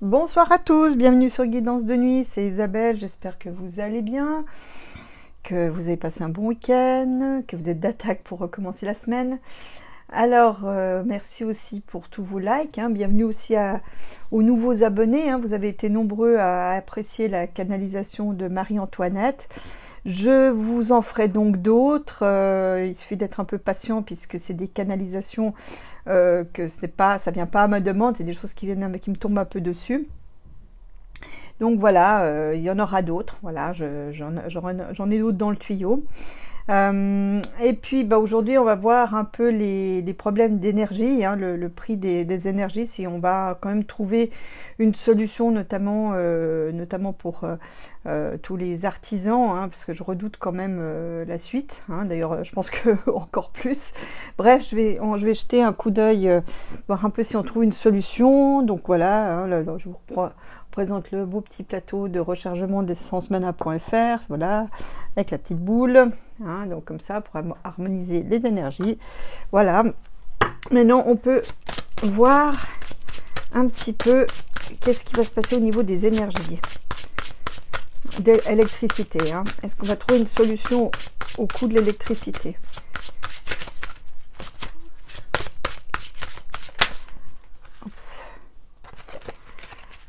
Bonsoir à tous, bienvenue sur Guidance de nuit, c'est Isabelle, j'espère que vous allez bien, que vous avez passé un bon week-end, que vous êtes d'attaque pour recommencer la semaine. Alors, merci aussi pour tous vos likes, hein. Bienvenue aussi aux nouveaux abonnés, hein. Vous avez été nombreux à apprécier la canalisation de Marie-Antoinette. Je vous en ferai donc d'autres, il suffit d'être un peu patient puisque c'est des canalisations que c'est pas, ça vient pas à ma demande, c'est des choses qui me tombent un peu dessus. Donc voilà, il y en aura d'autres, voilà, j'en ai d'autres dans le tuyau. Et puis aujourd'hui, on va voir un peu les problèmes d'énergie, hein, le prix des énergies, si on va quand même trouver une solution, notamment pour tous les artisans, hein, parce que je redoute quand même la suite. Hein, d'ailleurs, je pense que encore plus. Bref, je vais jeter un coup d'œil, voir un peu si on trouve une solution. Donc voilà, hein, là, je vous présente le beau petit plateau de rechargement d'essencemana.fr, voilà, avec la petite boule, hein, donc comme ça pour harmoniser les énergies. Voilà. Maintenant, on peut voir un petit peu qu'est-ce qui va se passer au niveau des énergies d'électricité. Hein. Est-ce qu'on va trouver une solution au coût de l'électricité?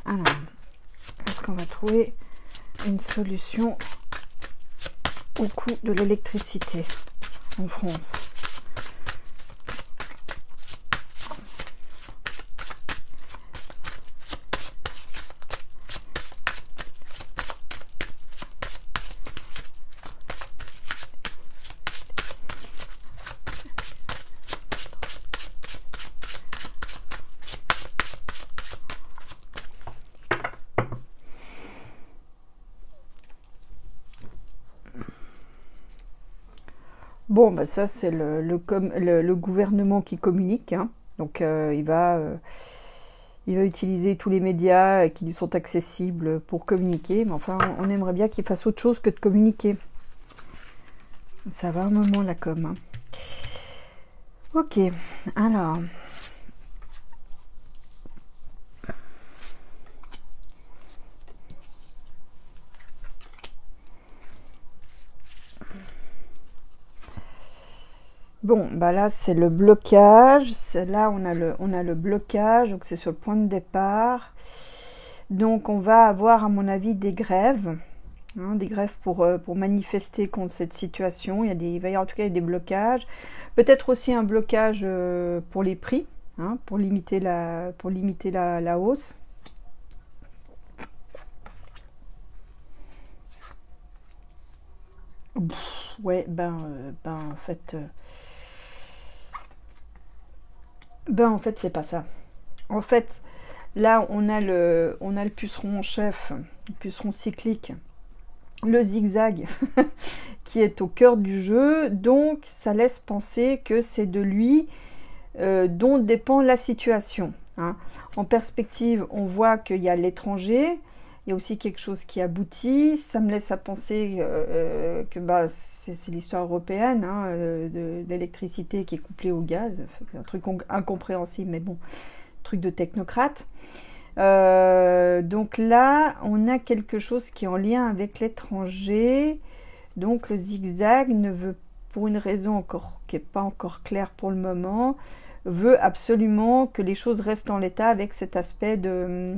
Alors, est-ce qu'on va trouver une solution au coût de l'électricité en France? Bon, bah ça c'est le gouvernement qui communique, hein. Donc il va utiliser tous les médias qui lui sont accessibles pour communiquer, mais enfin on aimerait bien qu'il fasse autre chose que de communiquer. Ça va un moment la com, hein. Ok, alors... Bon, bah là c'est le blocage. Là on a le blocage, donc c'est sur le point de départ. Donc on va avoir à mon avis des grèves, hein, des grèves pour manifester contre cette situation. Il va y avoir en tout cas des blocages. Peut-être aussi un blocage pour les prix, hein, pour limiter la hausse. Ouais, en fait... en fait, c'est pas ça. En fait, là, on a le puceron en chef, le puceron cyclique, le zigzag, qui est au cœur du jeu. Donc, ça laisse penser que c'est de lui dont dépend la situation. Hein. En perspective, on voit qu'il y a l'étranger. Il y a aussi quelque chose qui aboutit. Ça me laisse à penser que c'est l'histoire européenne, hein, de l'électricité qui est couplée au gaz. C'est un truc incompréhensible, mais bon, truc de technocrate. Donc là, on a quelque chose qui est en lien avec l'étranger. Donc le zigzag ne veut, pour une raison qui n'est pas encore claire pour le moment, veut absolument que les choses restent en l'état avec cet aspect de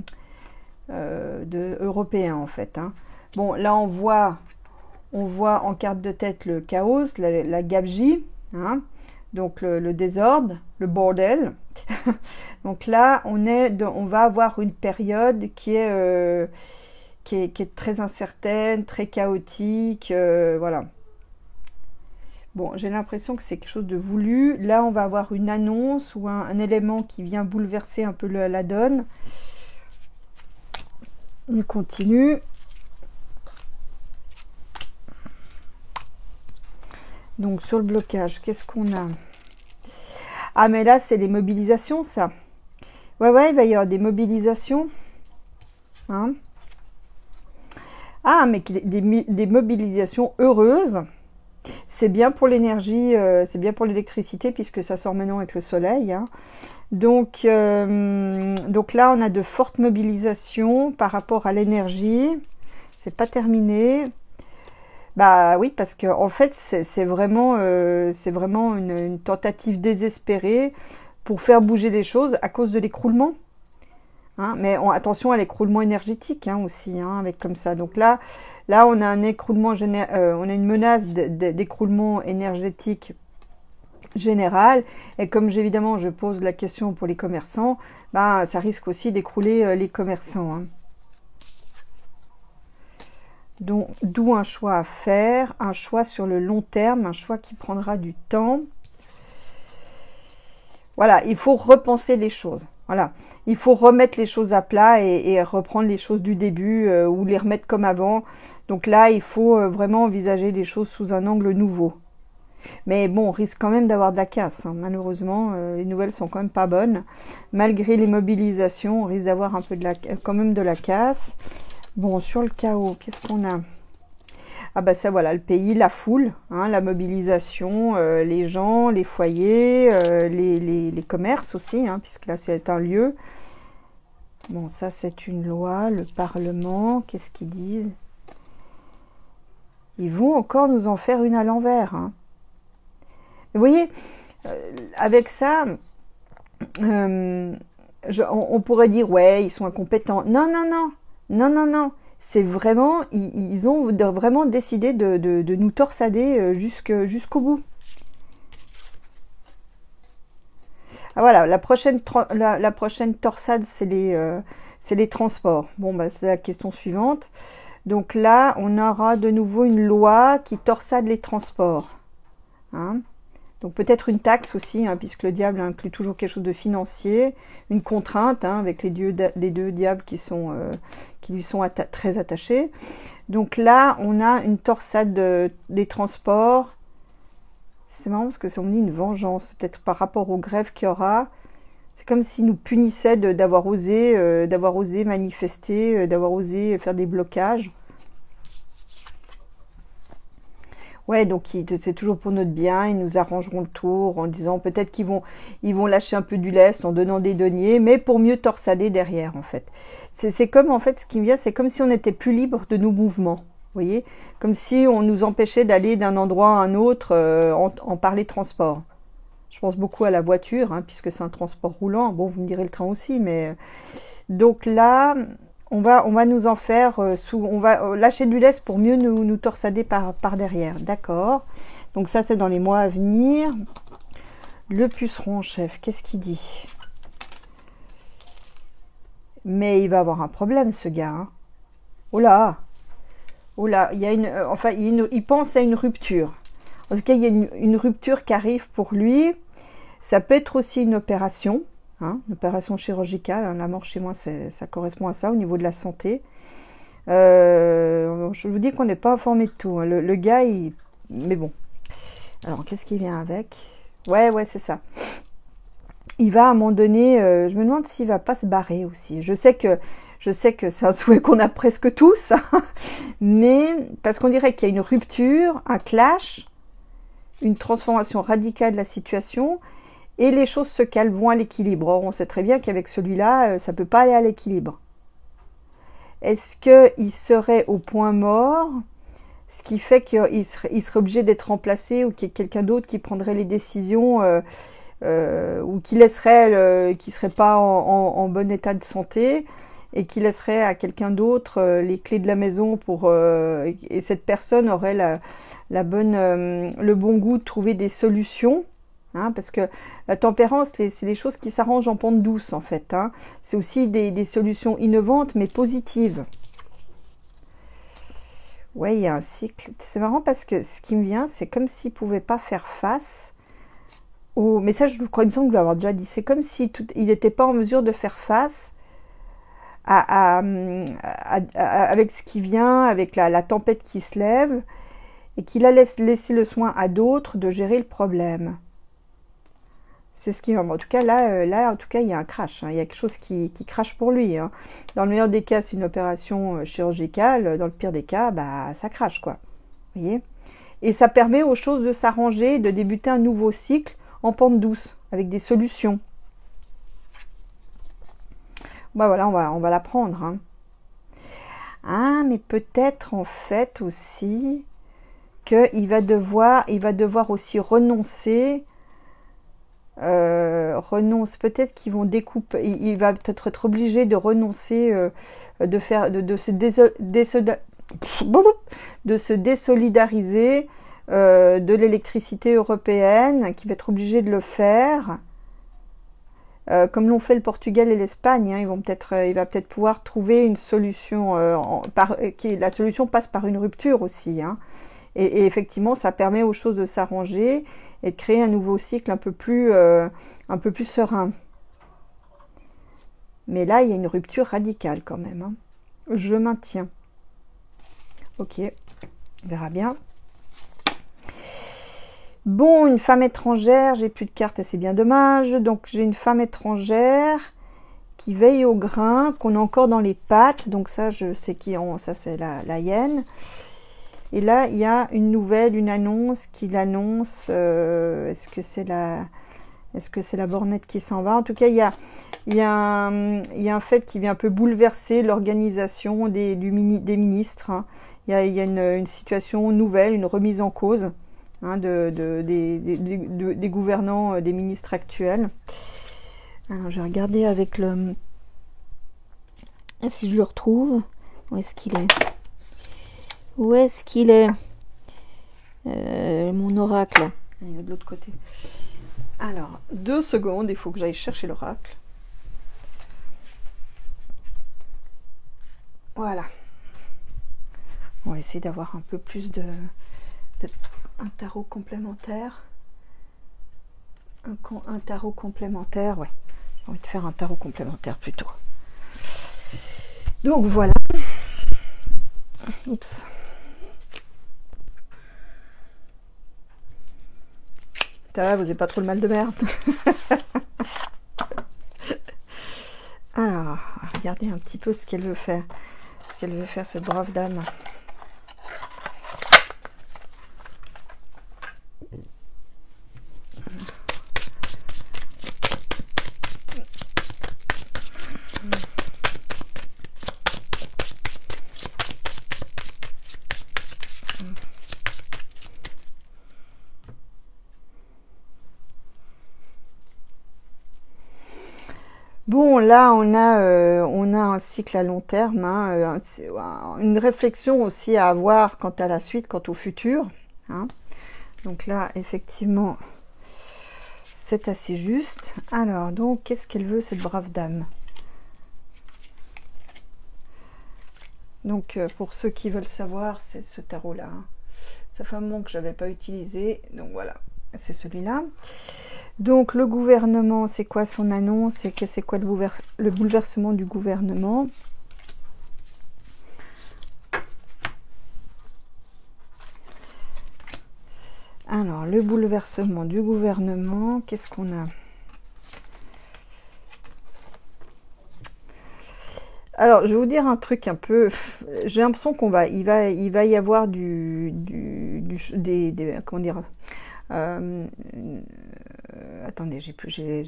européen en fait. Hein. Bon, là on voit en carte de tête le chaos, la gabegie, hein, donc le désordre, le bordel. Donc là on va avoir une période qui est très incertaine, très chaotique, voilà. Bon, j'ai l'impression que c'est quelque chose de voulu. Là, on va avoir une annonce ou un élément qui vient bouleverser un peu la donne. On continue. Donc, sur le blocage, qu'est-ce qu'on a? Ah, mais là, c'est les mobilisations, ça. Ouais, il va y avoir des mobilisations. Hein? Ah, mais des mobilisations heureuses. C'est bien pour l'énergie, c'est bien pour l'électricité, puisque ça sort maintenant avec le soleil. Hein. Donc là, on a de fortes mobilisations par rapport à l'énergie. C'est pas terminé. Bah oui, parce que en fait, c'est vraiment une tentative désespérée pour faire bouger les choses à cause de l'écroulement. Hein, mais attention à l'écroulement énergétique hein, aussi, hein, avec comme ça. Donc là, on a un écroulement on a une menace d'écroulement énergétique général. Et comme évidemment je pose la question pour les commerçants, bah, ça risque aussi d'écrouler les commerçants. Hein. Donc, d'où un choix à faire, un choix sur le long terme, un choix qui prendra du temps. Voilà, il faut repenser les choses. Voilà, il faut remettre les choses à plat et reprendre les choses du début ou les remettre comme avant. Donc là, il faut vraiment envisager les choses sous un angle nouveau. Mais bon, on risque quand même d'avoir de la casse. Hein. Malheureusement, les nouvelles sont quand même pas bonnes. Malgré les mobilisations, on risque d'avoir un peu quand même de la casse. Bon, sur le chaos, qu'est-ce qu'on a? Ah bah ça voilà, le pays, la foule, hein, la mobilisation, les gens, les foyers, les commerces aussi, hein, puisque là c'est un lieu. Bon, ça c'est une loi, le Parlement, qu'est-ce qu'ils disent? Ils vont encore nous en faire une à l'envers. Hein. Vous voyez, avec ça, on pourrait dire, ouais, ils sont incompétents. Non, non, non, non, non, non. C'est vraiment, ils ont vraiment décidé de nous torsader jusqu'au bout. Ah, voilà, la prochaine torsade, c'est les transports. Bon, bah, c'est la question suivante. Donc là, on aura de nouveau une loi qui torsade les transports. Hein. Donc peut-être une taxe aussi, hein, puisque le diable inclut toujours quelque chose de financier, une contrainte hein, avec les deux diables qui lui sont très attachés. Donc là, on a une torsade des transports. C'est marrant parce que c'est on dit une vengeance, peut-être par rapport aux grèves qu'il y aura. C'est comme s'ils nous punissaient d'avoir osé manifester, d'avoir osé faire des blocages. Ouais, donc c'est toujours pour notre bien, ils nous arrangeront le tour en disant peut-être ils vont lâcher un peu du lest en donnant des deniers, mais pour mieux torsader derrière en fait. C'est comme en fait ce qui me vient, c'est comme si on était plus libre de nos mouvements, vous voyez, comme si on nous empêchait d'aller d'un endroit à un autre en parler transport. Je pense beaucoup à la voiture, hein, puisque c'est un transport roulant. Bon, vous me direz le train aussi, mais donc là. On va nous en faire, on va lâcher du lest pour mieux nous torsader par derrière. D'accord. Donc ça, c'est dans les mois à venir. Le puceron, chef, qu'est-ce qu'il dit? Mais il va avoir un problème, ce gars. Hein. Oh là, il y a il pense à une rupture. En tout cas, il y a une rupture qui arrive pour lui. Ça peut être aussi une opération. Hein, une opération chirurgicale, hein, la mort chez moi, ça correspond à ça au niveau de la santé. Je vous dis qu'on n'est pas informé de tout. Hein. Le gars, mais bon. Alors, qu'est-ce qui vient avec? Ouais, c'est ça. Il va à un moment donné, je me demande s'il va pas se barrer aussi. Je sais que c'est un souhait qu'on a presque tous, hein, mais parce qu'on dirait qu'il y a une rupture, un clash, une transformation radicale de la situation. Et les choses se vont à l'équilibre. Or, on sait très bien qu'avec celui-là, ça ne peut pas aller à l'équilibre. Est-ce qu'il serait au point mort, ce qui fait qu'il serait obligé d'être remplacé ou qu'il y ait quelqu'un d'autre qui prendrait les décisions ou qui laisserait, qui ne serait pas en bon état de santé et qui laisserait à quelqu'un d'autre les clés de la maison et cette personne aurait le bon goût de trouver des solutions. Hein, parce que la tempérance, c'est des choses qui s'arrangent en pente douce, en fait. Hein. C'est aussi des solutions innovantes, mais positives. Ouais, il y a un cycle. C'est marrant parce que ce qui me vient, c'est comme s'il ne pouvait pas faire face au... Mais ça, je crois, il me semble que je l'avoir déjà dit. C'est comme s'il n'était pas en mesure de faire face avec ce qui vient, avec la tempête qui se lève, et qu'il a laissé le soin à d'autres de gérer le problème. C'est ce qui va. En tout cas, là, en tout cas, il y a un crash. Hein. Il y a quelque chose qui crache pour lui. Hein. Dans le meilleur des cas, c'est une opération chirurgicale. Dans le pire des cas, bah, ça crache, quoi. Vous voyez? Et ça permet aux choses de s'arranger, de débuter un nouveau cycle en pente douce, avec des solutions. Bah voilà, on va la prendre. Hein. Ah, mais peut-être en fait aussi qu'il va devoir aussi renoncer. Peut-être qu'ils vont découper. Il va peut-être être obligé de renoncer, de se désolidariser de l'électricité européenne, qui va être obligé de le faire. Comme l'ont fait le Portugal et l'Espagne, hein, il va peut-être pouvoir trouver une solution. La solution passe par une rupture aussi. Hein. Et effectivement, ça permet aux choses de s'arranger et de créer un nouveau cycle un peu plus serein. Mais là, il y a une rupture radicale quand même. Hein. Je maintiens. Ok, on verra bien. Bon, une femme étrangère, j'ai plus de cartes et c'est bien dommage. Donc j'ai une femme étrangère qui veille au grain, qu'on a encore dans les pattes. Donc ça, je sais ça c'est la hyène. Et là, il y a une nouvelle, une annonce qui l'annonce. Est-ce que c'est la bornette qui s'en va? En tout cas, il y a un fait qui vient un peu bouleverser l'organisation des ministres. Hein. Il y a une situation nouvelle, une remise en cause. Hein, des gouvernants, des ministres actuels. Alors, je vais regarder avec le... Si je le retrouve. Où est-ce qu'il est? Où est-ce qu'il est, mon oracle? Il est de l'autre côté. Alors, 2 secondes, il faut que j'aille chercher l'oracle. Voilà. On va essayer d'avoir un peu plus un tarot complémentaire. Un tarot complémentaire, ouais. J'ai envie de faire un tarot complémentaire plutôt. Donc voilà. Oups. Ça va, vous n'avez pas trop le mal de merde. Alors, regardez un petit peu ce qu'elle veut faire. Ce qu'elle veut faire, cette brave dame. Bon, là, on a un cycle à long terme, hein, une réflexion aussi à avoir quant à la suite, quant au futur. Hein. Donc là, effectivement, c'est assez juste. Alors, donc, qu'est-ce qu'elle veut, cette brave dame? Donc, pour ceux qui veulent savoir, c'est ce tarot-là. Hein. Ça fait un moment que je n'avais pas utilisé. Donc, voilà, c'est celui-là. Donc le gouvernement, c'est quoi son annonce? C'est quoi le bouleversement du gouvernement? Alors, le bouleversement du gouvernement, qu'est-ce qu'on a? Alors, je vais vous dire un truc un peu... J'ai l'impression il va y avoir comment dire... attendez, j'ai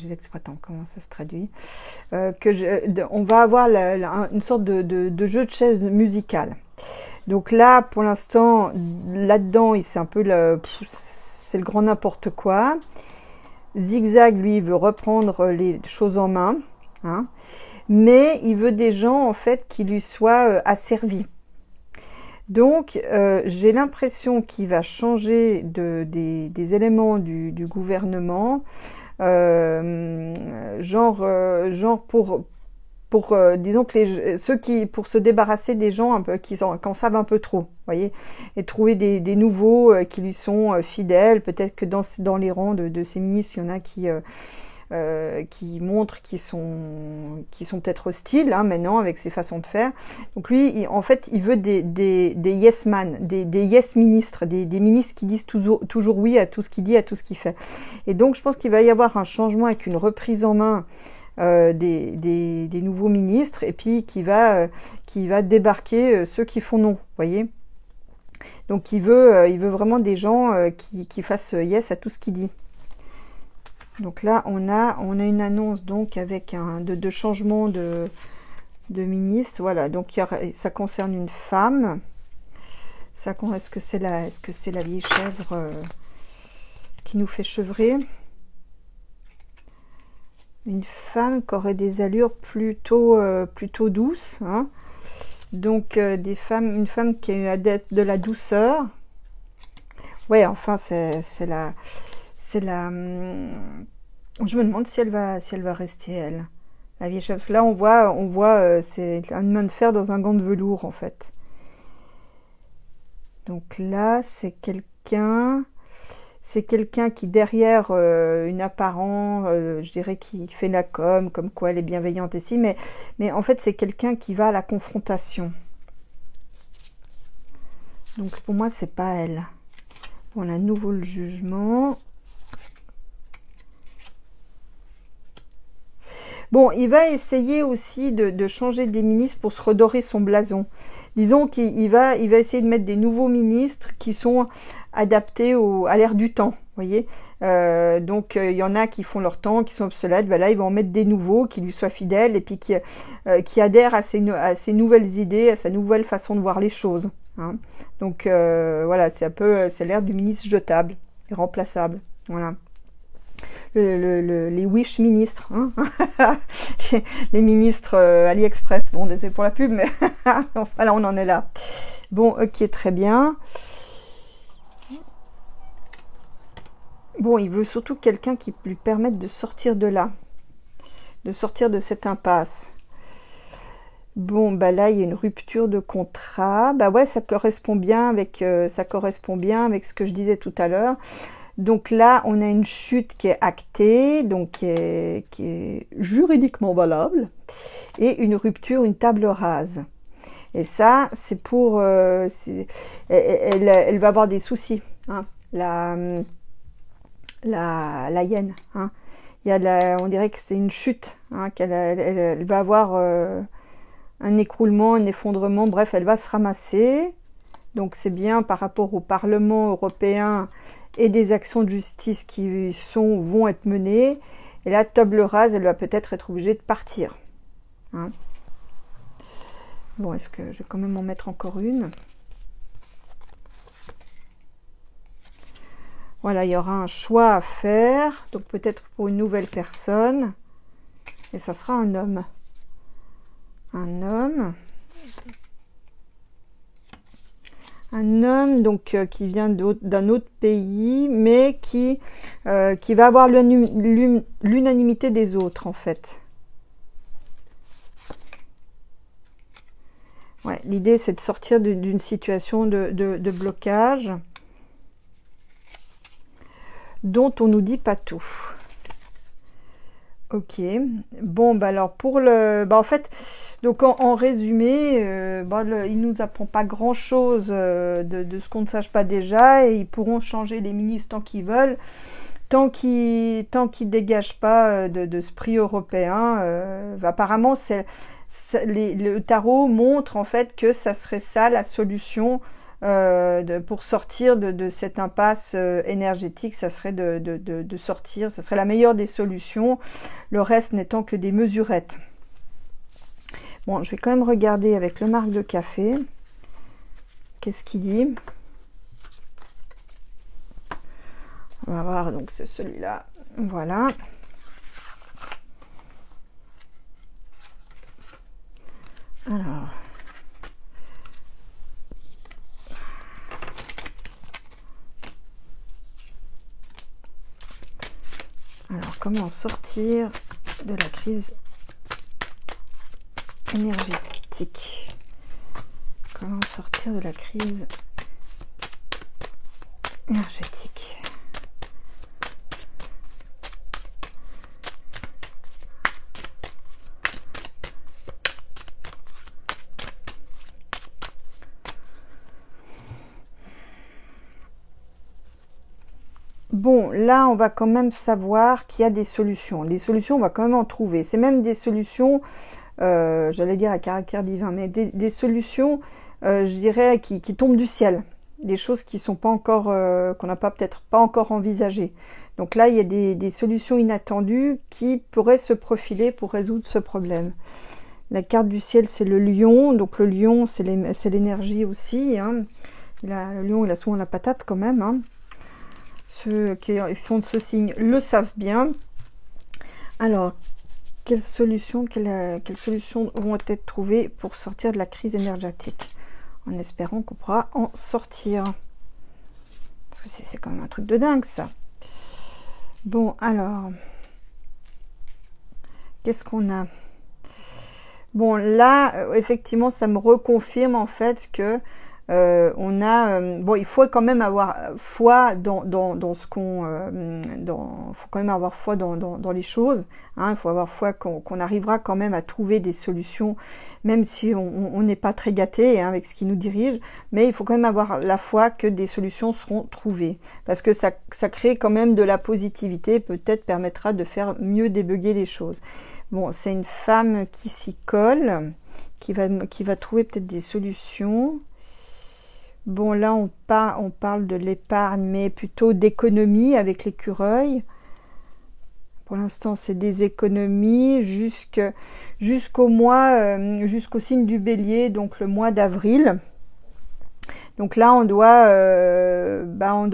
l'exploitant, comment ça se traduit? On va avoir une sorte de jeu de chaises musicale. Donc là, pour l'instant, là-dedans, c'est un peu c'est le grand n'importe quoi. Zigzag, lui, il veut reprendre les choses en main, hein, mais il veut des gens, en fait, qui lui soient asservis. Donc, j'ai l'impression qu'il va changer des éléments du gouvernement, genre pour disons que pour se débarrasser des gens un peu qui en savent un peu trop, voyez, et trouver des nouveaux qui lui sont fidèles. Peut-être que dans les rangs de ces ministres, il y en a qui montrent qu'ils sont peut-être hostiles, hein, maintenant, avec ses façons de faire. Donc lui, en fait, il veut des yes man, des yes ministres, des ministres qui disent toujours oui à tout ce qu'il dit, à tout ce qu'il fait. Et donc, je pense qu'il va y avoir un changement avec une reprise en main des nouveaux ministres, et puis qui va débarquer ceux qui font non, voyez. Donc, il veut vraiment des gens qui fassent yes à tout ce qu'il dit. Donc là, on a une annonce donc avec de changement de de ministre. Voilà, donc ça concerne une femme. Est-ce que c'est la vieille chèvre qui nous fait chevrer? Une femme qui aurait des allures plutôt douces, hein. Donc une femme qui est adepte de la douceur. Ouais, enfin c'est la je me demande si elle va rester, elle, la vieille chèvre. Parce que là on voit c'est une main de fer dans un gant de velours en fait. Donc là c'est quelqu'un qui derrière une apparence, je dirais, qui fait la comme quoi elle est bienveillante ici, mais en fait c'est quelqu'un qui va à la confrontation. Donc pour moi c'est pas elle. On a à nouveau le jugement. Bon, il va essayer aussi de changer des ministres pour se redorer son blason. Disons qu'il va essayer de mettre des nouveaux ministres qui sont adaptés à l'ère du temps, voyez. Donc il y en a qui font leur temps, qui sont obsolètes. Ben là, il va en mettre des nouveaux qui lui soient fidèles et puis qui adhèrent à ses nouvelles idées, à sa nouvelle façon de voir les choses, hein. Donc voilà, c'est l'ère du ministre jetable, irremplaçable. Voilà. Les wish ministres, hein. Les ministres AliExpress. Bon, désolé pour la pub, mais voilà, on en est là. Bon, ok, très bien. Bon, il veut surtout quelqu'un qui lui permette de sortir de là, de sortir de cette impasse. Bon, bah là, il y a une rupture de contrat. Bah ouais, ça correspond bien avec ce que je disais tout à l'heure. Donc là, on a une chute qui est actée, donc qui est juridiquement valable, et une rupture, une table rase. Et ça, c'est pour... elle va avoir des soucis, hein, la hyène. Hein. On dirait que c'est une chute, hein, elle va avoir un écroulement, un effondrement, bref, elle va se ramasser. Donc c'est bien par rapport au Parlement européen et des actions de justice qui vont être menées. Et là, table rase, elle va peut-être être obligée de partir. Hein. Bon, est-ce que je vais quand même en mettre encore une? Voilà, il y aura un choix à faire. Donc peut-être pour une nouvelle personne. Et ça sera un homme. Un homme. Un homme donc qui vient d'un autre pays, mais qui va avoir l'unanimité des autres en fait. Ouais, l'idée c'est de sortir d'une situation de blocage dont on nous dit pas tout. Ok, bon bah alors pour en fait, donc en résumé, il nous apprend pas grand chose de ce qu'on ne sache pas déjà, et ils pourront changer les ministres tant qu'ils veulent, tant qu'ils dégagent pas de ce prix européen. Apparemment le tarot montre en fait que ça serait ça la solution. Pour sortir de cette impasse énergétique, ça serait de sortir, ça serait la meilleure des solutions, le reste n'étant que des mesurettes. Bon, je vais quand même regarder avec le marc de café, qu'est-ce qu'il dit. On va voir, donc c'est celui-là, voilà. Alors, comment sortir de la crise énergétique? Comment sortir de la crise énergétique? Bon, là, on va quand même savoir qu'il y a des solutions. Les solutions, on va quand même en trouver. C'est même des solutions, j'allais dire à caractère divin, mais des solutions, je dirais, qui tombent du ciel. Des choses qui sont pas encore, qu'on n'a peut-être pas encore envisagées. Donc là, il y a des solutions inattendues qui pourraient se profiler pour résoudre ce problème. La carte du ciel, c'est le lion. Donc le lion, c'est l'énergie aussi. Hein. Le lion, il a souvent la patate quand même. Hein. Ceux qui sont de ce signe le savent bien. Alors, quelles solutions vont être trouvées pour sortir de la crise énergétique? En espérant qu'on pourra en sortir. Parce que c'est quand même un truc de dingue, ça. Bon, alors... Qu'est-ce qu'on a? Bon, là, effectivement, ça me reconfirme en fait que bon, il faut quand même avoir foi dans ce qu'on... faut quand même avoir foi dans les choses. Hein, il faut avoir foi qu'on arrivera quand même à trouver des solutions, même si on n'est pas très gâté hein, avec ce qui nous dirige. Mais il faut quand même avoir la foi que des solutions seront trouvées. Parce que ça crée quand même de la positivité, peut-être permettra de faire mieux débugger les choses. Bon, c'est une femme qui s'y colle, qui va trouver peut-être des solutions. Bon, là, on parle de l'épargne, mais plutôt d'économie avec l'écureuil. Pour l'instant, c'est des économies jusqu'au signe du bélier, donc le mois d'avril. Donc là, on doit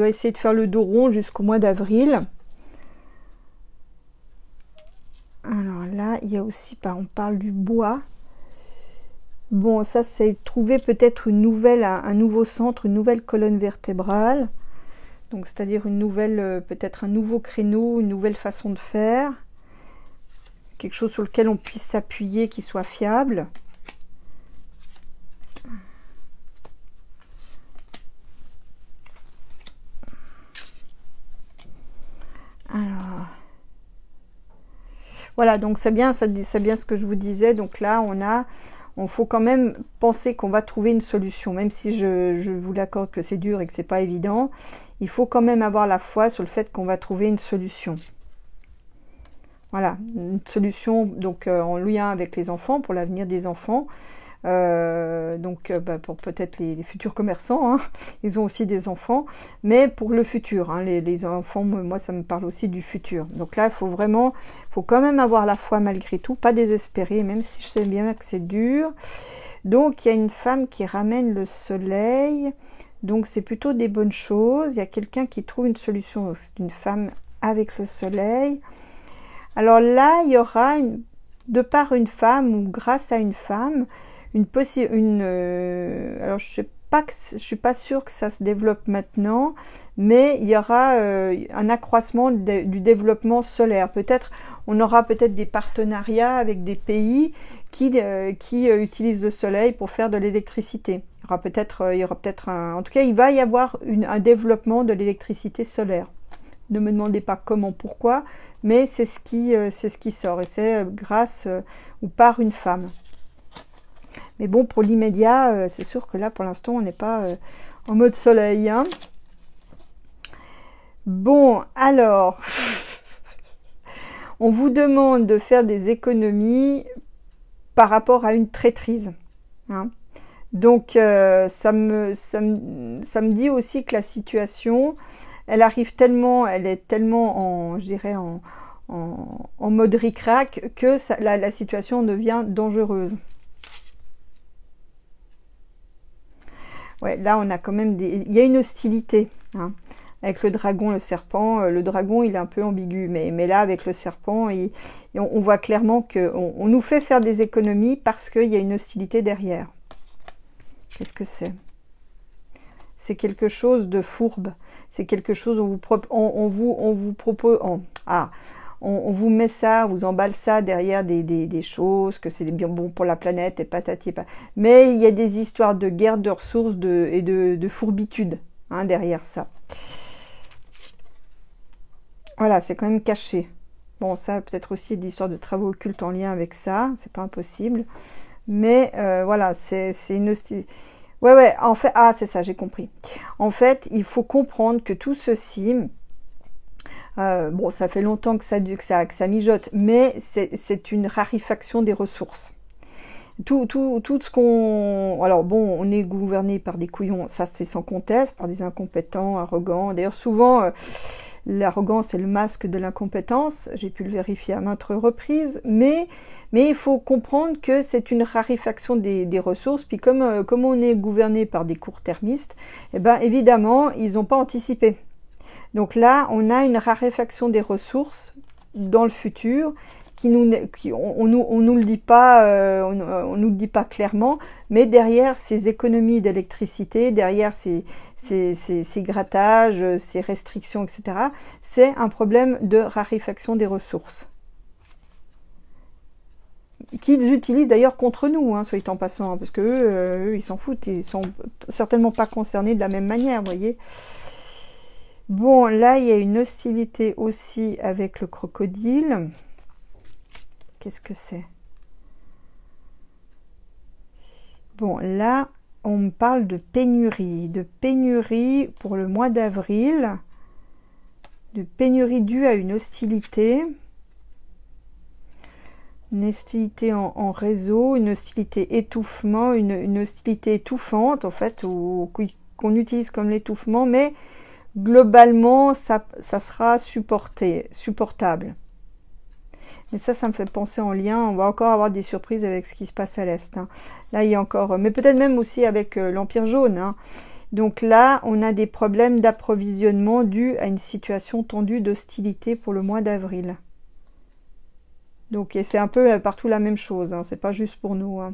essayer de faire le dos rond jusqu'au mois d'avril. Alors là, il y a aussi, on parle du bois. Bon, ça, c'est trouver peut-être un nouveau centre, une nouvelle colonne vertébrale. Donc, c'est-à-dire peut-être un nouveau créneau, une nouvelle façon de faire. Quelque chose sur lequel on puisse s'appuyer, qui soit fiable. Alors... Voilà, donc c'est bien ce que je vous disais. Donc là, on faut quand même penser qu'on va trouver une solution, même si je vous l'accorde que c'est dur et que c'est pas évident. Il faut quand même avoir la foi sur le fait qu'on va trouver une solution. Voilà, une solution donc en lien avec les enfants, pour l'avenir des enfants. Pour peut-être les futurs commerçants, hein. Ils ont aussi des enfants, mais pour le futur, hein, les enfants, moi ça me parle aussi du futur. Donc là, il faut quand même avoir la foi malgré tout, pas désespérer, même si je sais bien que c'est dur. Donc il y a une femme qui ramène le soleil, donc c'est plutôt des bonnes choses. Il y a quelqu'un qui trouve une solution, c'est une femme avec le soleil. Alors là, il y aura de par une femme ou grâce à une femme, alors je suis pas sûre que ça se développe maintenant, mais il y aura un accroissement du développement solaire. Peut-être on aura peut-être des partenariats avec des pays qui utilisent le soleil pour faire de l'électricité. Il y aura peut-être en tout cas, il va y avoir un développement de l'électricité solaire. Ne me demandez pas comment, pourquoi, mais c'est ce qui sort, et c'est grâce ou par une femme. Mais bon, pour l'immédiat, c'est sûr que là, pour l'instant, on n'est pas en mode soleil. Hein. Bon, alors, on vous demande de faire des économies par rapport à une traîtrise. Hein. Donc, ça me dit aussi que la situation, elle est tellement, je dirais, en mode ric-rac, que la situation devient dangereuse. Ouais, là on a quand même il y a une hostilité hein, avec le dragon, le serpent. Le dragon il est un peu ambigu, mais là avec le serpent, on voit clairement qu'on nous fait faire des économies parce qu'il y a une hostilité derrière. Qu'est-ce que c'est? C'est quelque chose de fourbe. C'est quelque chose, on vous propose... On vous met ça, vous emballe ça derrière des choses, que c'est bien bon pour la planète et patati. Mais il y a des histoires de guerre de ressources et de fourbitude hein, derrière ça. Voilà, c'est quand même caché. Bon, ça peut-être aussi des histoires de travaux occultes en lien avec ça, c'est pas impossible. Mais voilà, c'est une hostilité. Ouais, en fait, c'est ça, j'ai compris. En fait, il faut comprendre que tout ceci... bon, ça fait longtemps que ça mijote, mais c'est une raréfaction des ressources. Tout ce qu'on... Alors bon, on est gouverné par des couillons, ça c'est sans conteste, par des incompétents, arrogants. D'ailleurs, souvent, l'arrogance est le masque de l'incompétence. J'ai pu le vérifier à maintes reprises, mais il faut comprendre que c'est une raréfaction des ressources. Puis comme on est gouverné par des court-termistes, eh ben, évidemment, ils n'ont pas anticipé. Donc là, on a une raréfaction des ressources dans le futur, on nous le dit pas, on nous le dit pas clairement, mais derrière ces économies d'électricité, derrière ces grattages, ces restrictions, etc., c'est un problème de raréfaction des ressources. Qu'ils utilisent d'ailleurs contre nous, hein, soit en passant, hein, parce que eux, ils s'en foutent, ils sont certainement pas concernés de la même manière, vous voyez. Bon, là, il y a une hostilité aussi avec le crocodile. Qu'est-ce que c'est? Bon, là, on me parle de pénurie pour le mois d'avril, de pénurie due à une hostilité en réseau, une hostilité étouffement, une hostilité étouffante, en fait, qu'on utilise comme l'étouffement, mais globalement, ça sera supportable. Et ça me fait penser en lien, on va encore avoir des surprises avec ce qui se passe à l'Est. Hein. Là, il y a encore, mais peut-être même aussi avec l'Empire jaune. Hein. Donc là, on a des problèmes d'approvisionnement dus à une situation tendue d'hostilité pour le mois d'avril. Donc c'est un peu partout la même chose, hein. C'est pas juste pour nous. Hein.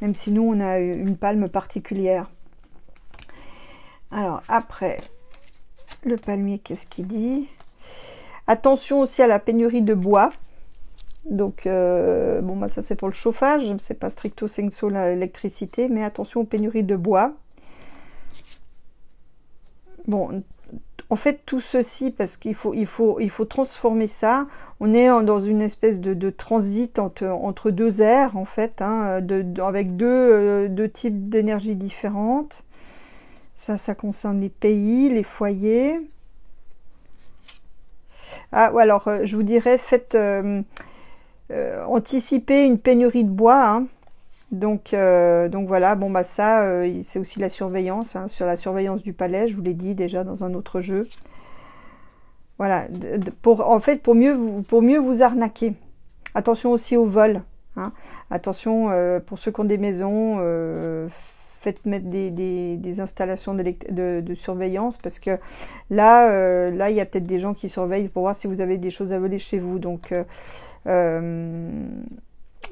Même si nous, on a une palme particulière. Alors, après, le palmier, qu'est-ce qu'il dit? Attention aussi à la pénurie de bois. Donc, bon, bah, ça c'est pour le chauffage, c'est pas stricto sensu l'électricité, mais attention aux pénuries de bois. Bon, en fait, tout ceci, parce qu'il faut transformer ça. On est dans une espèce de transit entre deux ères, en fait, hein, avec deux types d'énergie différentes. Ça concerne les pays, les foyers. Ah, ou alors, je vous dirais, faites... anticiper une pénurie de bois, hein. Donc voilà, bon bah ça c'est aussi la surveillance, hein, sur la surveillance du palais, je vous l'ai dit déjà dans un autre jeu. Voilà, en fait pour mieux vous arnaquer. Attention aussi au vol, hein. Attention pour ceux qui ont des maisons, faites mettre des installations de surveillance, parce que là il y a peut-être des gens qui surveillent pour voir si vous avez des choses à voler chez vous. Donc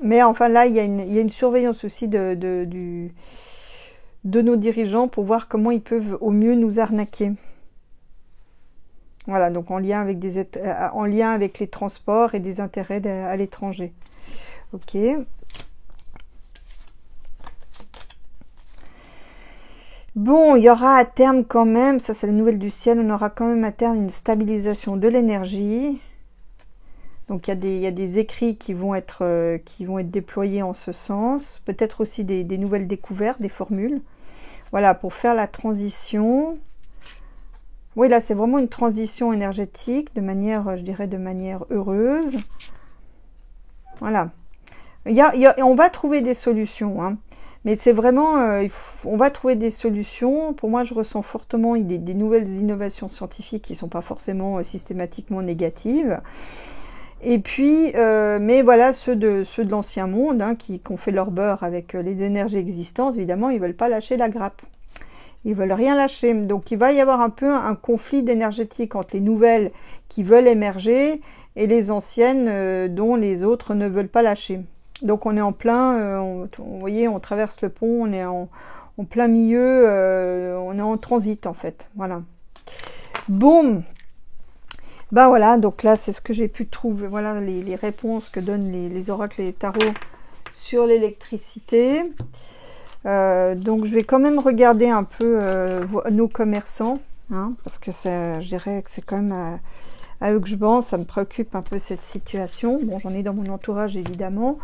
mais enfin là, il y a une surveillance aussi de nos dirigeants pour voir comment ils peuvent au mieux nous arnaquer. Voilà, donc en lien avec les transports et des intérêts à l'étranger. Ok. Bon, il y aura à terme quand même, ça c'est la nouvelle du ciel, on aura quand même à terme une stabilisation de l'énergie. Donc il y a des écrits qui vont être déployés en ce sens. Peut-être aussi des nouvelles découvertes, des formules. Voilà, pour faire la transition. Oui, là c'est vraiment une transition énergétique, de manière, je dirais, de manière heureuse. Voilà. On va trouver des solutions, hein. Mais c'est vraiment, on va trouver des solutions. Pour moi, je ressens fortement des nouvelles innovations scientifiques qui ne sont pas forcément systématiquement négatives. Et puis, mais voilà, ceux de l'ancien monde, hein, qui ont fait leur beurre avec les énergies existantes, évidemment, ils ne veulent pas lâcher la grappe. Ils veulent rien lâcher. Donc, il va y avoir un peu un conflit d'énergétique entre les nouvelles qui veulent émerger et les anciennes dont les autres ne veulent pas lâcher. Donc, on est en plein, vous voyez, on traverse le pont, on est en plein milieu, on est en transit, en fait. Voilà. Boum! Ben voilà, donc là, c'est ce que j'ai pu trouver. Voilà les réponses que donnent les oracles et les tarots sur l'électricité. Donc, je vais quand même regarder un peu nos commerçants, hein, parce que je dirais que c'est quand même à eux que je pense. Ça me préoccupe un peu cette situation. Bon, j'en ai dans mon entourage, évidemment.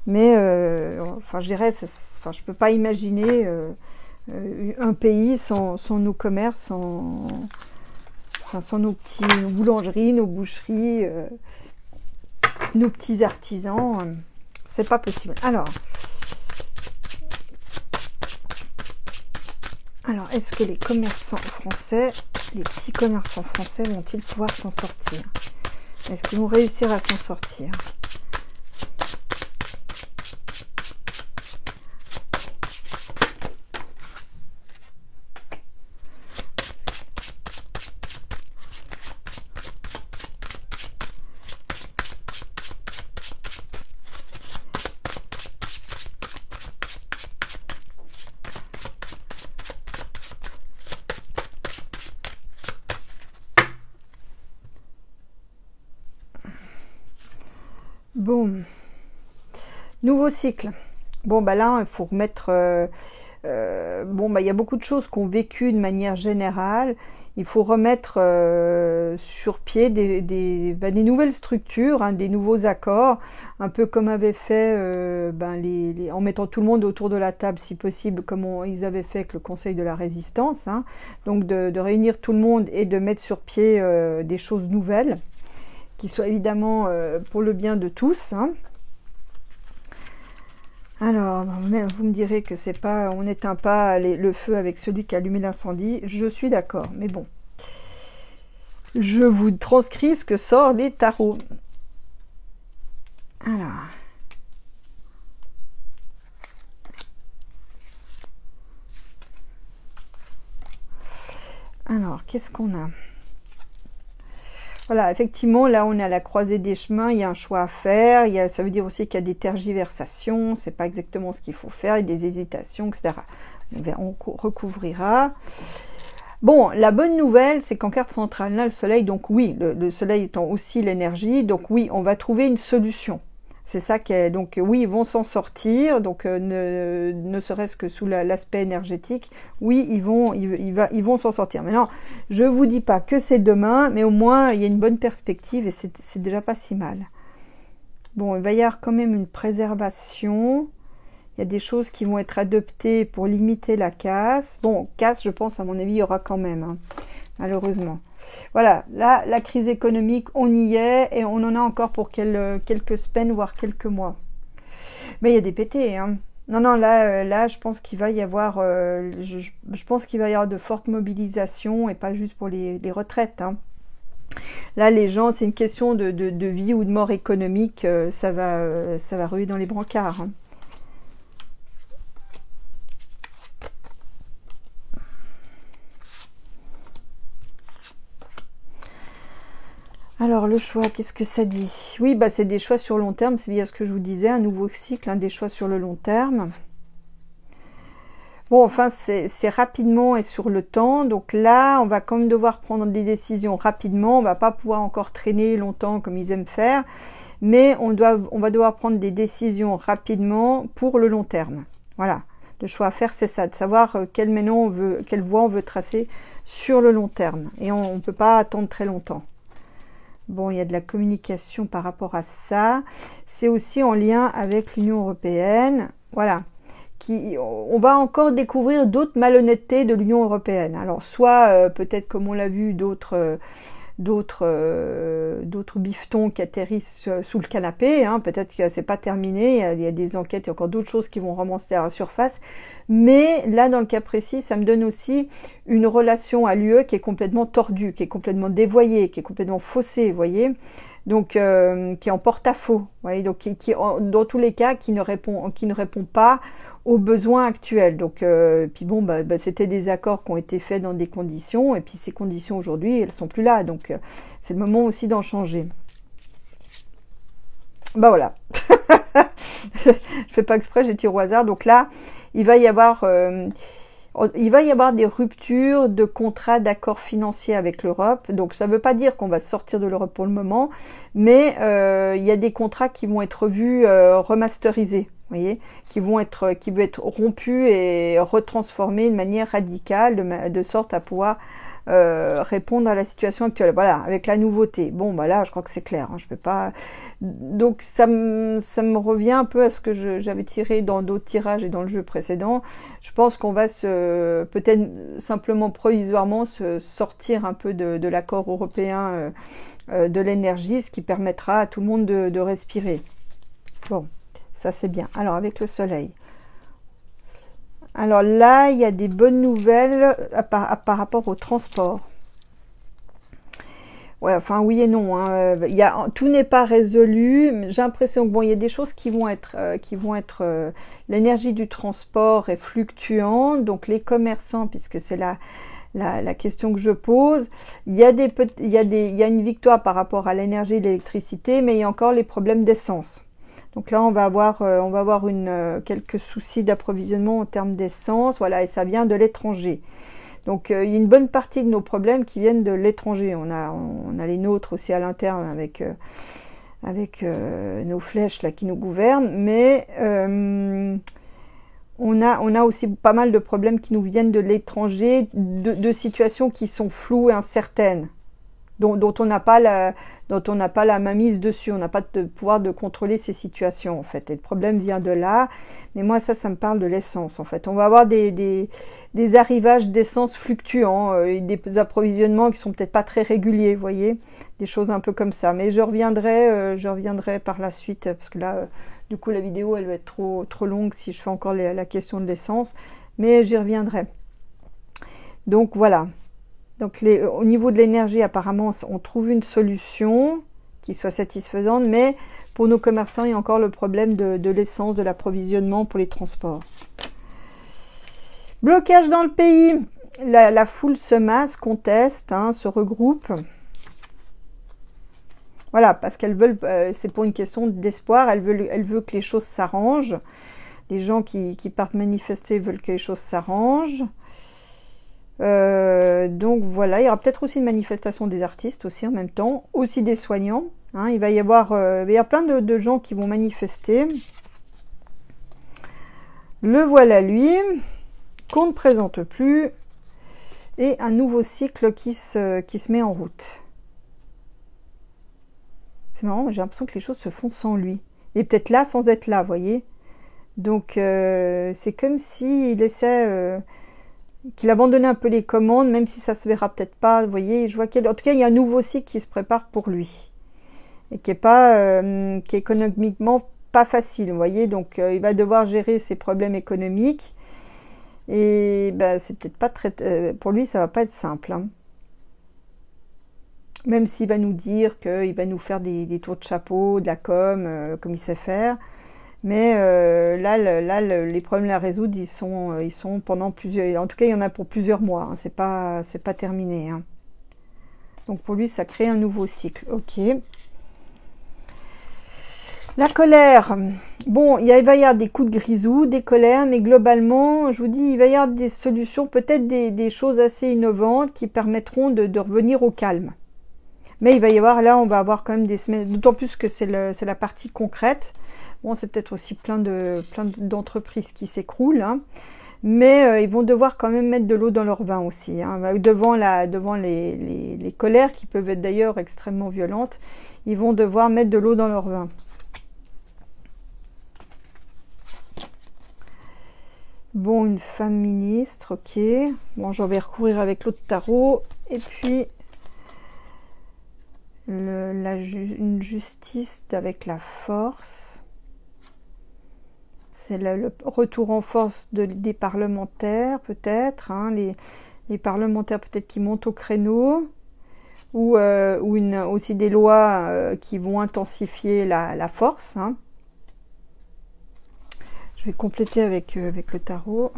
Mais, enfin, je dirais, je peux pas imaginer un pays sans nos commerces, sans nos boulangeries, nos boucheries, nos petits artisans. C'est pas possible. Alors, est-ce que les commerçants français les petits commerçants français vont-ils pouvoir s'en sortir? Est-ce qu'ils vont réussir à s'en sortir? Bon, nouveau cycle. Bon, bah là, il faut remettre... bon, bah il y a beaucoup de choses qu'on vécu de manière générale. Il faut remettre sur pied des nouvelles structures, hein, des nouveaux accords, un peu comme avait fait en mettant tout le monde autour de la table, si possible, comme ils avaient fait avec le Conseil de la Résistance. Hein. Donc de réunir tout le monde et de mettre sur pied des choses nouvelles, qui soient évidemment pour le bien de tous. Hein. Alors, vous me direz que c'est pas, on n'éteint pas le feu avec celui qui a allumé l'incendie. Je suis d'accord, mais bon. Je vous transcris ce que sort les tarots. Alors, qu'est-ce qu'on a? Voilà, effectivement, là, on est à la croisée des chemins, il y a un choix à faire, ça veut dire aussi qu'il y a des tergiversations, c'est pas exactement ce qu'il faut faire, il y a des hésitations, etc. On recouvrira. Bon, la bonne nouvelle, c'est qu'en carte centrale, là, le soleil, donc oui, le soleil étant aussi l'énergie, donc oui, on va trouver une solution. C'est ça qui est, donc oui, ils vont s'en sortir, donc ne serait-ce que sous l'aspect énergétique, oui, ils vont s'en sortir. Maintenant, je ne vous dis pas que c'est demain, mais au moins, il y a une bonne perspective et c'est déjà pas si mal. Bon, il va y avoir quand même une préservation. Il y a des choses qui vont être adoptées pour limiter la casse. Bon, casse, je pense, à mon avis, il y aura quand même, hein, malheureusement. Voilà, là, la crise économique, on y est, et on en a encore pour quelques semaines, voire quelques mois. Mais il y a des pétés, hein. Non, non, là, je pense qu'il va y avoir, je pense qu'il va y avoir de fortes mobilisations, et pas juste pour les retraites, hein. Là, les gens, c'est une question de vie ou de mort économique, ça va ruer dans les brancards, hein. Alors, le choix, qu'est-ce que ça dit? Oui, bah, c'est des choix sur long terme, c'est bien ce que je vous disais, un nouveau cycle, hein, des choix sur le long terme. Bon, enfin, c'est rapidement et sur le temps, donc là, on va quand même devoir prendre des décisions rapidement, on va pas pouvoir encore traîner longtemps comme ils aiment faire, mais on va devoir prendre des décisions rapidement pour le long terme. Voilà, le choix à faire, c'est ça, de savoir quelle voie on veut tracer sur le long terme, et on ne peut pas attendre très longtemps. Bon, il y a de la communication par rapport à ça. C'est aussi en lien avec l'Union européenne. Voilà. On va encore découvrir d'autres malhonnêtetés de l'Union européenne. Alors, soit peut-être comme on l'a vu, d'autres bifetons qui atterrissent sous le canapé. Hein. Peut-être que c'est pas terminé. Il y a des enquêtes, il y a encore d'autres choses qui vont remonter à la surface. Mais là, dans le cas précis, ça me donne aussi une relation à l'UE qui est complètement tordue, qui est complètement dévoyée, qui est complètement faussée, vous voyez. Donc, qui est en porte-à-faux, vous voyez. Donc, dans tous les cas, qui ne répond pas aux besoins actuels. Donc, puis bon, c'était des accords qui ont été faits dans des conditions, et puis ces conditions aujourd'hui, elles sont plus là. Donc, c'est le moment aussi d'en changer. Bah voilà. Je fais pas exprès, j'ai tiré au hasard. Donc là, il va y avoir des ruptures de contrats, d'accords financiers avec l'Europe. Donc ça ne veut pas dire qu'on va sortir de l'Europe pour le moment, mais il y a des contrats qui vont être revus, remasterisés, vous voyez, qui vont être rompus et retransformés de manière radicale, de sorte à pouvoir répondre à la situation actuelle. Voilà, avec la nouveauté. Bon, bah là, je crois que c'est clair. Hein, je peux pas. Donc, ça me revient un peu à ce que j'avais tiré dans d'autres tirages et dans le jeu précédent. Je pense qu'on va peut-être simplement provisoirement se sortir un peu de l'accord européen de l'énergie, ce qui permettra à tout le monde de respirer. Bon, ça c'est bien. Alors, avec le soleil. Alors là, il y a des bonnes nouvelles par rapport au transport. Ouais, enfin oui et non. Hein. Tout n'est pas résolu. J'ai l'impression que bon, il y a des choses qui vont être, l'énergie du transport est fluctuante. Donc les commerçants, puisque c'est la question que je pose, il y a une victoire par rapport à l'énergie de l'électricité, mais il y a encore les problèmes d'essence. Donc là, on va avoir quelques soucis d'approvisionnement en termes d'essence. Voilà, et ça vient de l'étranger. Donc il y a une bonne partie de nos problèmes qui viennent de l'étranger. On a les nôtres aussi à l'interne avec nos flèches là qui nous gouvernent, mais on a aussi pas mal de problèmes qui nous viennent de l'étranger, de situations qui sont floues et incertaines, dont on n'a pas la mainmise dessus, on n'a pas de pouvoir de contrôler ces situations en fait. Et le problème vient de là, mais moi ça me parle de l'essence en fait. On va avoir des arrivages d'essence fluctuants, des approvisionnements qui sont peut-être pas très réguliers, vous voyez, des choses un peu comme ça. Mais je reviendrai par la suite parce que là, du coup la vidéo elle va être trop longue si je fais encore la question de l'essence, mais j'y reviendrai. Donc voilà. Donc au niveau de l'énergie, apparemment, on trouve une solution qui soit satisfaisante, mais pour nos commerçants, il y a encore le problème de l'essence, de l'approvisionnement pour les transports. Blocage dans le pays. La foule se masse, conteste, hein, se regroupe. Voilà, parce qu'elles veulent, c'est pour une question d'espoir, elle veut que les choses s'arrangent. Les gens qui partent manifester veulent que les choses s'arrangent. Donc voilà, il y aura peut-être aussi une manifestation des artistes aussi en même temps, aussi des soignants. Hein, il va y avoir plein de gens qui vont manifester. Le voilà lui, qu'on ne présente plus, et un nouveau cycle qui se met en route. C'est marrant, j'ai l'impression que les choses se font sans lui. Il est peut-être là sans être là, vous voyez. Donc c'est comme s'il essaie... qu'il abandonnait un peu les commandes, même si ça se verra peut-être pas, vous voyez, je vois en tout cas, il y a un nouveau cycle qui se prépare pour lui, et qui est économiquement pas facile, vous voyez, donc il va devoir gérer ses problèmes économiques, et ben, c'est peut-être pas très, pour lui, ça va pas être simple, hein. Même s'il va nous dire qu'il va nous faire des tours de chapeau, de la com, comme il sait faire. Mais là, les problèmes à résoudre, ils sont pendant plusieurs... En tout cas, il y en a pour plusieurs mois. Hein, c'est pas terminé. Hein. Donc pour lui, ça crée un nouveau cycle. Ok. La colère. Bon, il va y avoir des coups de grisou, des colères, mais globalement, je vous dis, il va y avoir des solutions, peut-être des choses assez innovantes qui permettront de revenir au calme. Mais il va y avoir, là, on va avoir quand même des semaines, d'autant plus que c'est la partie concrète. Bon, c'est peut-être aussi plein d'entreprises qui s'écroulent, hein. Mais ils vont devoir quand même mettre de l'eau dans leur vin aussi, hein. Devant les colères qui peuvent être d'ailleurs extrêmement violentes, ils vont devoir mettre de l'eau dans leur vin. Bon, une femme ministre, ok. Bon, j'en vais recourir avec l'autre tarot. Et puis, une justice avec la force. C'est le retour en force des parlementaires, peut-être. Hein, les parlementaires, peut-être, qui montent au créneau. Ou aussi des lois qui vont intensifier la force. Hein. Je vais compléter avec le tarot.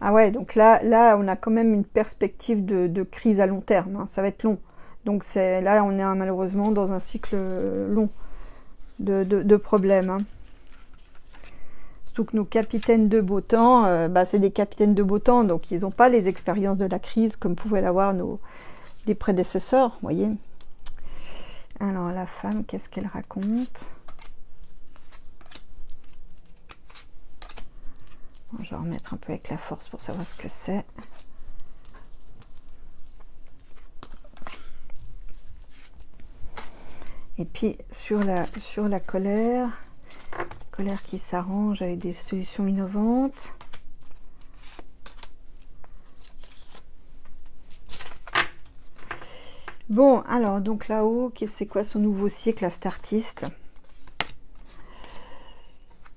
Ah ouais, donc là, on a quand même une perspective de crise à long terme. Hein, ça va être long. Donc là, on est malheureusement dans un cycle long de problèmes. Hein. Surtout que nos capitaines de beau temps, c'est des capitaines de beau temps, donc ils n'ont pas les expériences de la crise comme pouvaient l'avoir les prédécesseurs, vous voyez. Alors la femme, qu'est-ce qu'elle raconte ? Je vais remettre un peu avec la force pour savoir ce que c'est. Et puis sur la colère qui s'arrange avec des solutions innovantes. Bon, alors, donc là-haut, c'est quoi son nouveau cycle, la Startiste?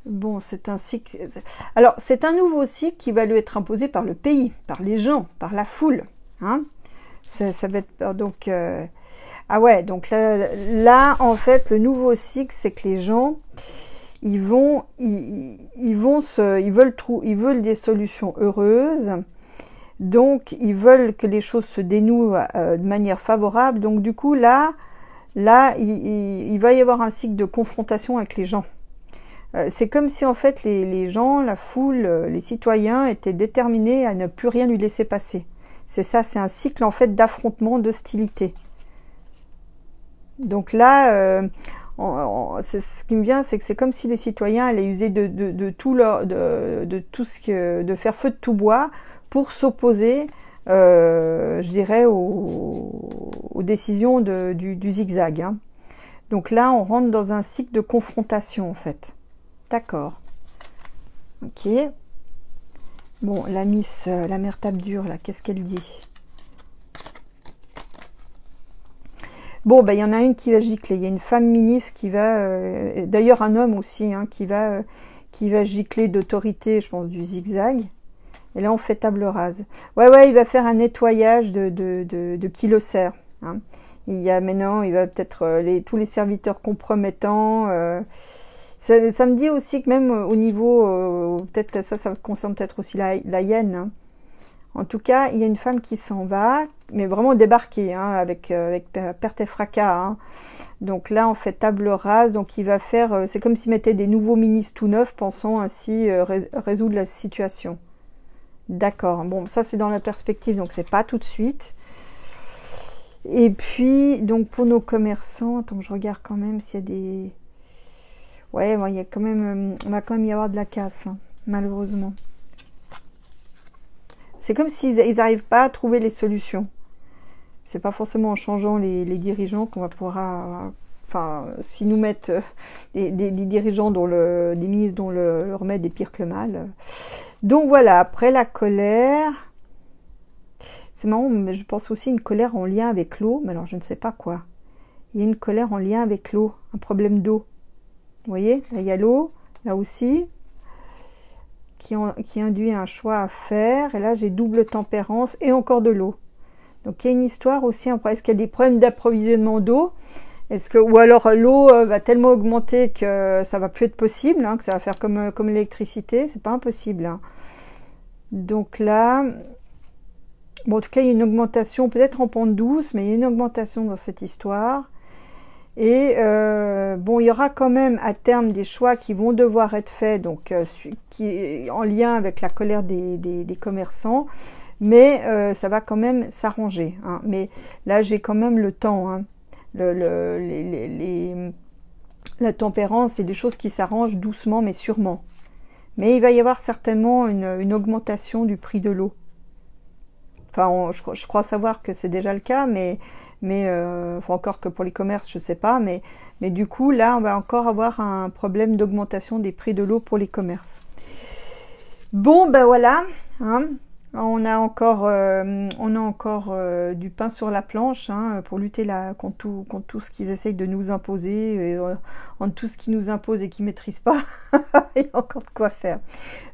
Bon, c'est un cycle... Alors, c'est un nouveau cycle qui va lui être imposé par le pays, par les gens, par la foule. Hein, ça va être... Donc, ah ouais, donc là, en fait, le nouveau cycle, c'est que les gens, ils veulent des solutions heureuses. Donc, ils veulent que les choses se dénouent de manière favorable. Donc, du coup, là il va y avoir un cycle de confrontation avec les gens. C'est comme si, en fait, les gens, la foule, les citoyens étaient déterminés à ne plus rien lui laisser passer. C'est ça, c'est un cycle, en fait, d'affrontement, d'hostilité. Donc là, ce qui me vient, c'est que c'est comme si les citoyens allaient user de faire feu de tout bois pour s'opposer, je dirais, aux décisions du zigzag. Hein. Donc là, on rentre dans un cycle de confrontation, en fait. D'accord. Ok. Bon, la Miss, la mère tape dure, là, qu'est-ce qu'elle dit? Bon, ben, il y en a une qui va gicler. Il y a une femme ministre qui va... D'ailleurs, un homme aussi, hein, qui va gicler d'autorité, je pense, du zigzag. Et là, on fait table rase. Ouais, il va faire un nettoyage de qui le sert. Hein. Il y a maintenant, il va peut-être tous les serviteurs compromettants. Ça me dit aussi que même au niveau, peut-être ça concerne peut-être aussi la hyène. Hein. En tout cas, il y a une femme qui s'en va, mais vraiment débarquée, hein, avec perte et fracas. Hein. Donc là, on fait table rase. Donc il va faire, c'est comme s'il mettait des nouveaux ministres tout neufs, pensant ainsi résoudre la situation. D'accord. Bon, ça c'est dans la perspective, donc c'est pas tout de suite. Et puis, donc pour nos commerçants, attends, je regarde quand même s'il y a des... Ouais, bon, il y a quand même, on va quand même y avoir de la casse, hein, malheureusement. C'est comme s'ils n'arrivent pas à trouver les solutions. C'est pas forcément en changeant les dirigeants qu'on va pouvoir... Enfin, s'ils nous mettent des dirigeants, des ministres dont le remède est pire que le mal. Donc voilà, après la colère... C'est marrant, mais je pense aussi une colère en lien avec l'eau, mais alors je ne sais pas quoi. Il y a une colère en lien avec l'eau, un problème d'eau. Vous voyez, là il y a l'eau, là aussi, qui induit un choix à faire. Et là j'ai double tempérance et encore de l'eau. Donc il y a une histoire aussi, est-ce qu'il y a des problèmes d'approvisionnement d'eau? Ou alors l'eau va tellement augmenter que ça va plus être possible, hein, que ça va faire comme l'électricité, c'est pas impossible. Hein. Donc là, bon, en tout cas il y a une augmentation, peut-être en pente douce, mais il y a une augmentation dans cette histoire. Et bon, il y aura quand même à terme des choix qui vont devoir être faits, donc qui en lien avec la colère des commerçants, mais ça va quand même s'arranger. Hein. Mais là, j'ai quand même le temps. Hein. La tempérance, c'est des choses qui s'arrangent doucement, mais sûrement. Mais il va y avoir certainement une augmentation du prix de l'eau. Enfin, je crois savoir que c'est déjà le cas, mais encore que pour les commerces, je ne sais pas, mais du coup, là, on va encore avoir un problème d'augmentation des prix de l'eau pour les commerces. Bon, ben voilà, hein, on a encore du pain sur la planche, hein, pour lutter contre tout ce qu'ils essayent de nous imposer, et, entre tout ce qu'ils nous imposent et qu'ils ne maîtrisent pas, il y a encore de quoi faire.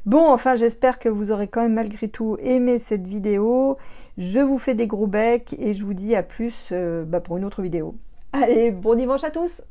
Bon, enfin, j'espère que vous aurez quand même malgré tout aimé cette vidéo. Je vous fais des gros becs et je vous dis à plus pour une autre vidéo. Allez, bon dimanche à tous!